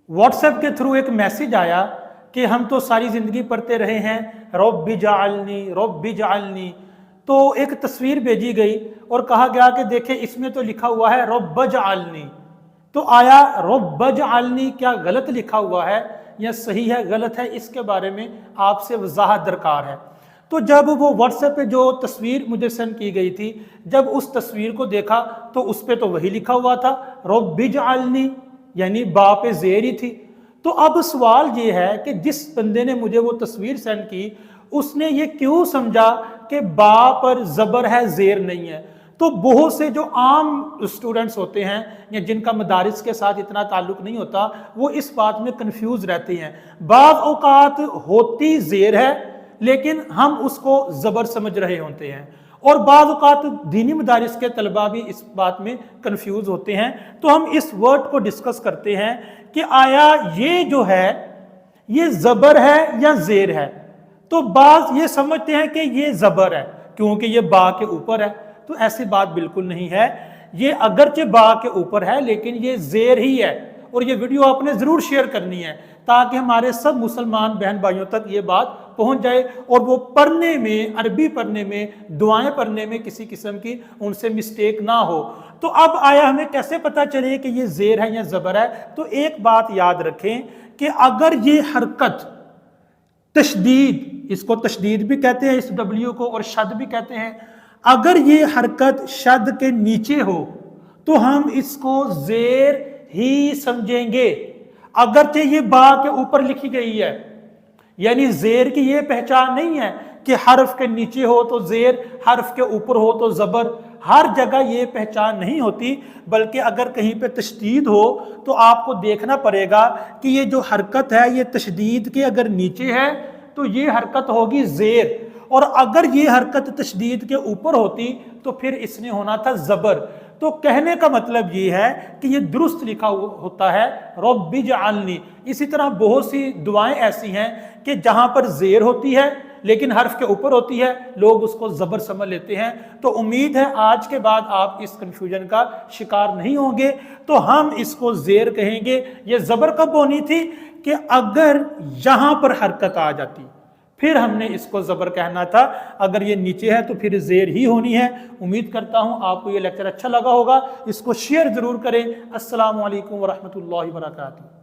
WhatsApp के through एक message आया कि हम तो सारी ज़िंदगी पढ़ते रहे हैं रब्बी जाअलनी। तो एक तस्वीर भेजी गई और कहा गया कि देखें इसमें तो लिखा हुआ है रब्ब जाअलनी। तो आया रब्ब जाअलनी क्या गलत लिखा हुआ है या सही है गलत है, इसके बारे में आपसे वजाहत दरकार है। तो जब वो व्हाट्सएप पे जो तस्वीर मुझे सेंड की गई थी, जब उस तस्वीर को देखा तो उस पे तो वही लिखा हुआ था रब्बी जाअलनी, यानी बा पे ज़ेर ही थी। तो अब सवाल ये है कि जिस बंदे ने मुझे वो तस्वीर सेंड की उसने ये क्यों समझा कि बा पर ज़बर है ज़ेर नहीं है। तो बहुत से जो आम स्टूडेंट्स होते हैं या जिनका मदारिस के साथ इतना ताल्लुक़ नहीं होता, वो इस बात में कंफ्यूज रहते हैं। बाज़ औक़ात होती ज़ेर है लेकिन हम उसको ज़बर समझ रहे होते हैं, और बाज़ औक़ात दीनी मदारिस के तलबा भी इस बात में कंफ्यूज होते हैं। तो हम इस वर्ड को डिस्कस करते हैं कि आया ये जो है ये ज़बर है या ज़ेर है। तो बाज़ ये समझते हैं कि ये ज़बर है क्योंकि ये बा के ऊपर है, तो ऐसी बात बिल्कुल नहीं है। ये अगरचे बा के ऊपर है लेकिन ये ज़ेर ही है। और ये वीडियो आपने ज़रूर शेयर करनी है ताकि हमारे सब मुसलमान बहन भाइयों तक ये बात पहुंच जाए और वो पढ़ने में, अरबी पढ़ने में, दुआएं पढ़ने में किसी किस्म की उनसे मिस्टेक ना हो। तो अब आया हमें कैसे पता चले कि ये ज़ेर है या ज़बर है। तो एक बात याद रखें कि अगर ये हरकत तशदीद, इसको तशदीद भी कहते हैं इस डब्ल्यू को, और शद भी कहते हैं, अगर ये हरकत शद के नीचे हो तो हम इसको ज़ेर ही समझेंगे। अगरचे ये बा के ऊपर लिखी गई है, यानी ज़ेर की ये पहचान नहीं है कि हर्फ के नीचे हो तो ज़ेर, हर्फ के ऊपर हो तो ज़बर। हर जगह ये पहचान नहीं होती, बल्कि अगर कहीं पे तशदीद हो तो आपको देखना पड़ेगा कि ये जो हरकत है ये तशदीद के अगर नीचे है तो ये हरकत होगी ज़ेर, और अगर ये हरकत तशदीद के ऊपर होती तो फिर इसने होना था ज़बर। तो कहने का मतलब ये है कि ये दुरुस्त लिखा होता है रब्बी जाअलनी। इसी तरह बहुत सी दुआएं ऐसी हैं कि जहां पर ज़ेर होती है लेकिन हर्फ के ऊपर होती है, लोग उसको ज़बर समझ लेते हैं। तो उम्मीद है आज के बाद आप इस कन्फ्यूजन का शिकार नहीं होंगे। तो हम इसको ज़ेर कहेंगे। ये ज़बर कब होनी थी कि अगर यहां पर हरकत आ जाती, फिर हमने इसको ज़बर कहना था। अगर ये नीचे है तो फिर ज़ेर ही होनी है। उम्मीद करता हूँ आपको ये लेक्चर अच्छा लगा होगा। इसको शेयर ज़रूर करें। अस्सलामु अलैकुम व रहमतुल्लाहि व बरकातुहू।